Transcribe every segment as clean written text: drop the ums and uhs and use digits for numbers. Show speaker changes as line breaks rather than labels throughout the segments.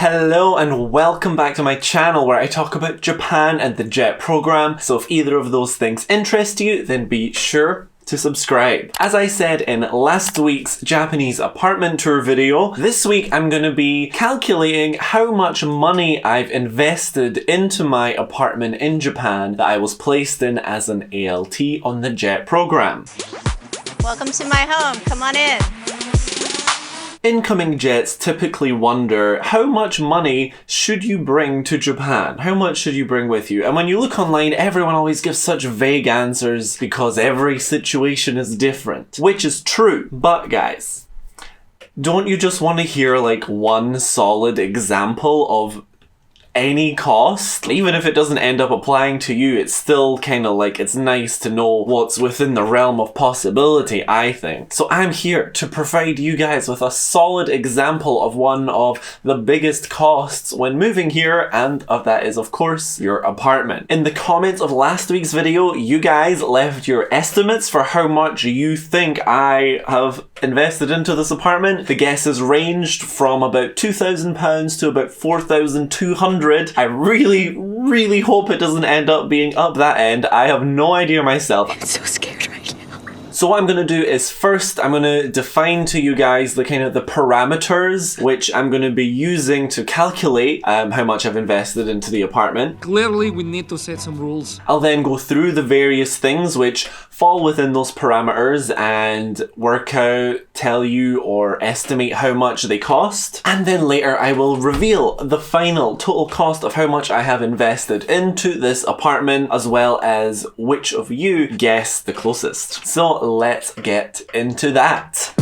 Hello and welcome back to my channel where I talk about Japan and the JET program. So if either of those things interest you, then be sure to subscribe. As I said in last week's Japanese apartment tour video, this week I'm going to be calculating how much money I've invested into my apartment in Japan that I was placed in as an ALT on the JET program.
Welcome to my home, come on in.
Incoming Jets typically wonder how much money should you bring to Japan? How much should you bring with you? And when you look online, everyone always gives such vague answers because every situation is different, which is true. But guys, don't you just want to hear like one solid example of any cost? Even if it doesn't end up applying to you, it's still kind of like, it's nice to know what's within the realm of possibility, I think. So I'm here to provide you guys with a solid example of one of the biggest costs when moving here, and that is of course your apartment. In the comments of last week's video, you guys left your estimates for how much you think I have invested into this apartment. The guesses ranged from about £2,000 to about £4,200. I really hope it doesn't end up being up that end. I have no idea myself.
I'm so scared right now.
So what I'm going to do is first I'm going to define to you guys the kind of the parameters which I'm going to be using to calculate how much I've invested into the apartment.
Clearly we need to set some rules.
I'll then go through the various things which fall within those parameters and work out, tell you or estimate how much they cost. And then later I will reveal the final total cost of how much I have invested into this apartment, as well as which of you guess the closest. So let's get into that.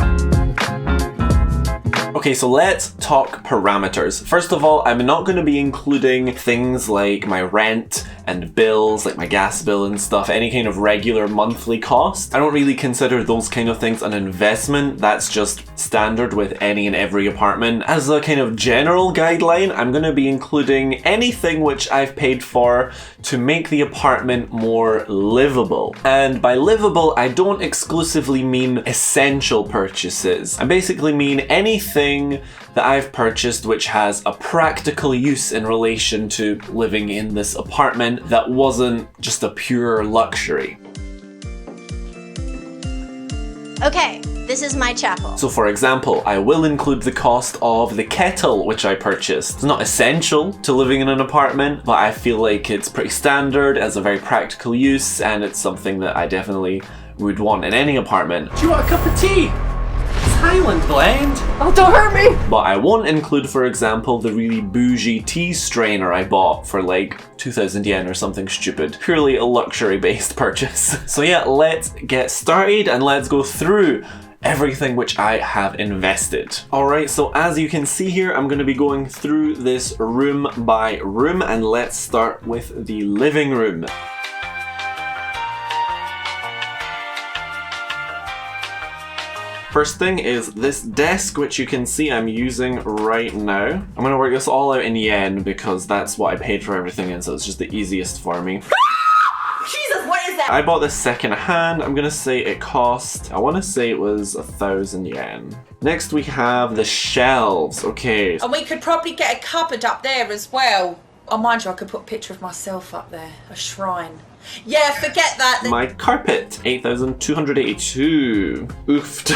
Okay, so let's talk parameters. First of all, I'm not going to be including things like my rent and bills, like my gas bill and stuff, any kind of regular monthly cost. I don't really consider those kind of things an investment. That's just standard with any and every apartment. As a kind of general guideline, I'm going to be including anything which I've paid for to make the apartment more livable. And by livable, I don't exclusively mean essential purchases. I basically mean anything that I've purchased which has a practical use in relation to living in this apartment that wasn't just a pure luxury.
Okay, this is my chapel.
So for example, I will include the cost of the kettle which I purchased. It's not essential to living in an apartment, but I feel like it's pretty standard as a very practical use, and it's something that I definitely would want in any apartment. Do you want a cup of tea? Highland blend. Oh, don't hurt me! But I won't include, for example, the really bougie tea strainer I bought for like 2,000 yen or something stupid. Purely a luxury-based purchase. So yeah, let's get started and let's go through everything which I have invested. Alright, so as you can see here, I'm going to be going through this room by room, and let's start with the living room. First thing is this desk, which you can see I'm using right now. I'm going to work this all out in yen because that's what I paid for everything in, so it's just the easiest for me.
Jesus, what is that?
I bought this second hand. I'm going to say it cost, I want to say it was 1,000 yen. Next we have the shelves. Okay.
And we could probably get a cupboard up there as well. Oh, mind you, I could put a picture of myself up there. A shrine. Yeah, forget that.
My carpet, 8,282. Oofed.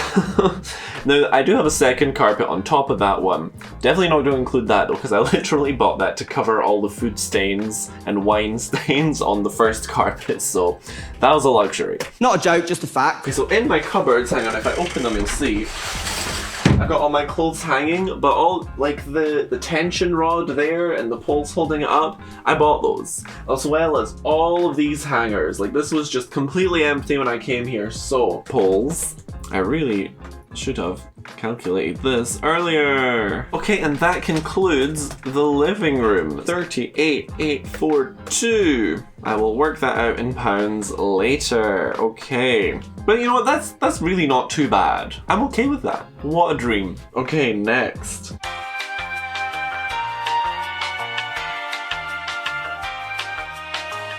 Now, I do have a second carpet on top of that one. Definitely not going to include that though, because I literally bought that to cover all the food stains and wine stains on the first carpet, so that was a luxury.
Not a joke, just a fact.
Okay, so in my cupboards, hang on, if I open them you'll see, I've got all my clothes hanging, but all like the tension rod there and the poles holding it up, I bought those. As well as all of these hangers. Like this was just completely empty when I came here. So, poles. I really should have calculated this earlier. Okay, and that concludes the living room. 38,842. I will work that out in pounds later. Okay. But you know what, that's really not too bad. I'm okay with that. What a dream. Okay, next.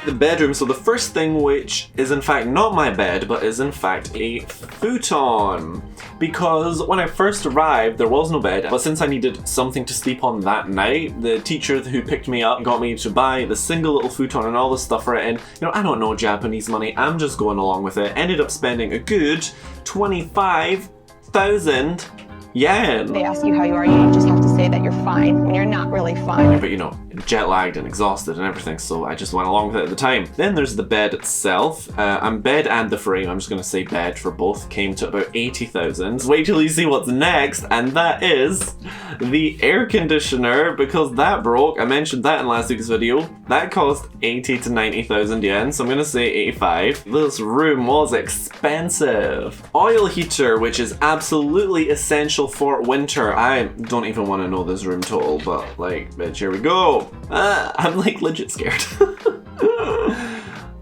The bedroom. So the first thing, which is in fact not my bed, but is in fact a futon. because when I first arrived, there was no bed, but since I needed something to sleep on that night, the teacher who picked me up got me to buy the single little futon and all the stuff for it, and you know, I don't know Japanese money, I'm just going along with it. Ended up spending a good 25,000 yen.
They ask you how you are, you just have to say that you're fine when you're not really fine.
But you know, jet lagged and exhausted and everything, so I just went along with it at the time. Then there's the bed itself. Bed and the frame, I'm just gonna say bed for both, came to about 80,000. Wait till you see what's next, and that is the air conditioner, because that broke. I mentioned that in last week's video. That cost 80 to 90,000 yen, so I'm gonna say 85. This room was expensive. Oil heater, which is absolutely essential for winter. I don't even want to know this room total, but like, bitch, here we go. I'm like legit scared.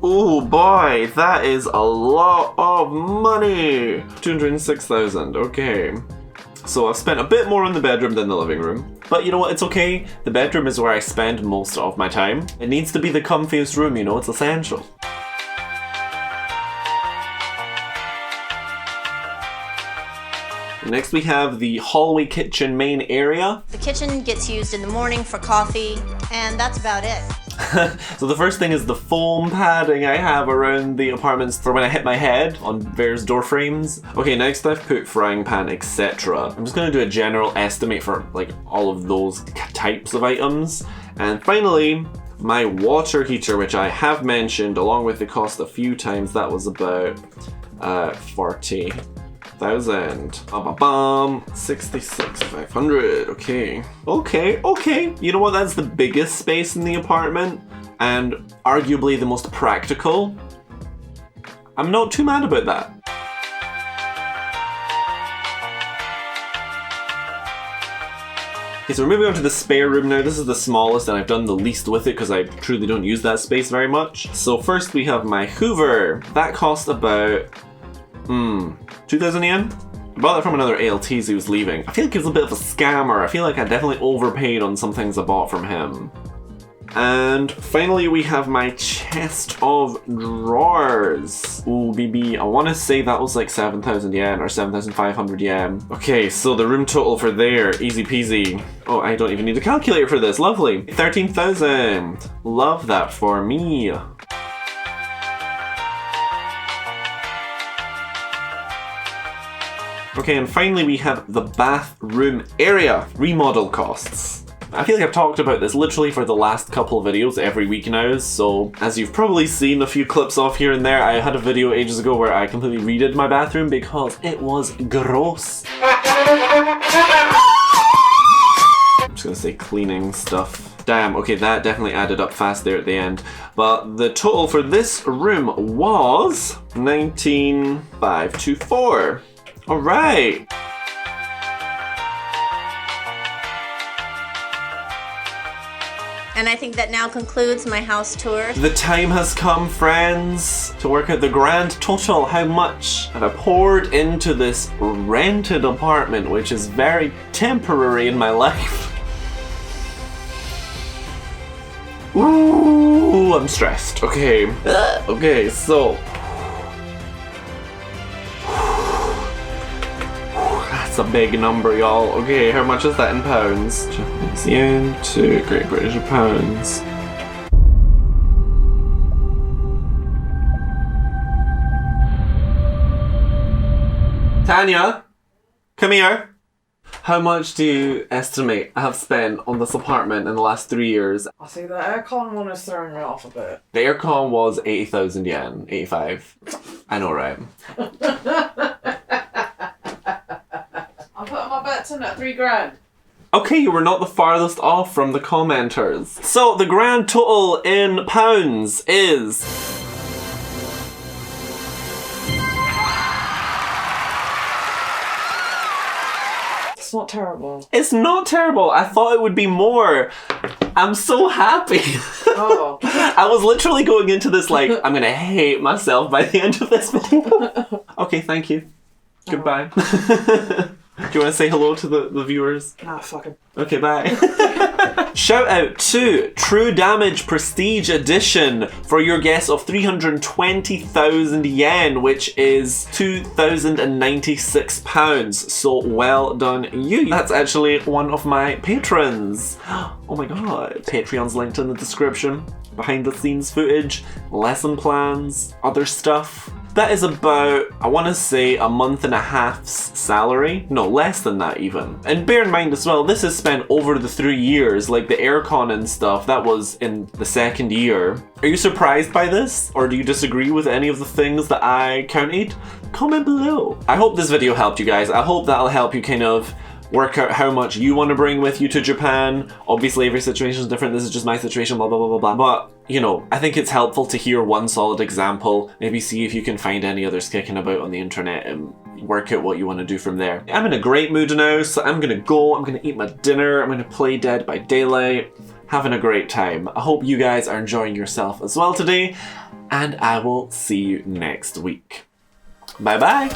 Oh boy, that is a lot of money. 206,000, okay. So I've spent a bit more on the bedroom than the living room. But you know what, it's okay. The bedroom is where I spend most of my time. It needs to be the comfiest room, you know, it's essential. Next we have the hallway kitchen main area.
The kitchen gets used in the morning for coffee, and that's about it.
So the first thing is the foam padding I have around the apartments for when I hit my head on various door frames. Okay, next I've put frying pan, etc. I'm just gonna do a general estimate for like all of those types of items. And finally, my water heater, which I have mentioned along with the cost a few times. That was about 40,000. 66,500. Okay. You know what? That's the biggest space in the apartment and arguably the most practical. I'm not too mad about that. Okay, so we're moving on to the spare room now. This is the smallest and I've done the least with it because I truly don't use that space very much. So first we have my Hoover. That cost about 2,000 yen? I bought that from another ALTs who was leaving. I feel like he was a bit of a scammer. I feel like I definitely overpaid on some things I bought from him. And finally we have my chest of drawers. Ooh, BB, I want to say that was like 7,000 yen or 7,500 yen. Okay, so the room total for there, easy peasy. Oh, I don't even need a calculator for this, lovely. 13,000. Love that for me. Okay, and finally we have the bathroom area. Remodel costs. I feel like I've talked about this literally for the last couple of videos every week now, so as you've probably seen a few clips off here and there, I had a video ages ago where I completely redid my bathroom because it was gross. I'm just gonna say cleaning stuff. Damn, okay, that definitely added up fast there at the end. But the total for this room was 19,524. Alright.
And I think that now concludes my house tour.
The time has come, friends, to work out the grand total, how much have I poured into this rented apartment, which is very temporary in my life. Ooh, I'm stressed. Okay. Okay, so that's a big number, y'all. Okay, how much is that in pounds? Japanese yen to Great British pounds. Tanya, come here. How much do you estimate I have spent on this apartment in the last 3 years?
I see the aircon one is throwing me off a bit.
The aircon was 80,000 yen, 85. I know, right?
I'm putting my bets in at 3 grand.
Okay, you were not the farthest off from the commenters. So the grand total in pounds is...
It's not terrible.
It's not terrible. I thought it would be more. I'm so happy.
Oh.
I was literally going into this like, I'm gonna hate myself by the end of this video. Okay, thank you. Goodbye. Do you want to say hello to the viewers?
Nah, fuck it.
Okay, bye. Shout out to True Damage Prestige Edition for your guess of 320,000 yen, which is £2,096. So well done you. That's actually one of my patrons. Oh my god. Patreon's linked in the description. Behind the scenes footage, lesson plans, other stuff. That is about, I want to say, a month and a half's salary. No, less than that even. And bear in mind as well, this is spent over the 3 years, like the aircon and stuff, that was in the 2nd year. Are you surprised by this? Or do you disagree with any of the things that I counted? Comment below. I hope this video helped you guys. I hope that'll help you kind of work out how much you want to bring with you to Japan. Obviously every situation is different, this is just my situation, blah blah blah blah blah. But, you know, I think it's helpful to hear one solid example, maybe see if you can find any others kicking about on the internet and work out what you want to do from there. I'm in a great mood now, so I'm gonna go, I'm gonna eat my dinner, I'm gonna play Dead by Daylight, having a great time. I hope you guys are enjoying yourself as well today, and I will see you next week. Bye bye!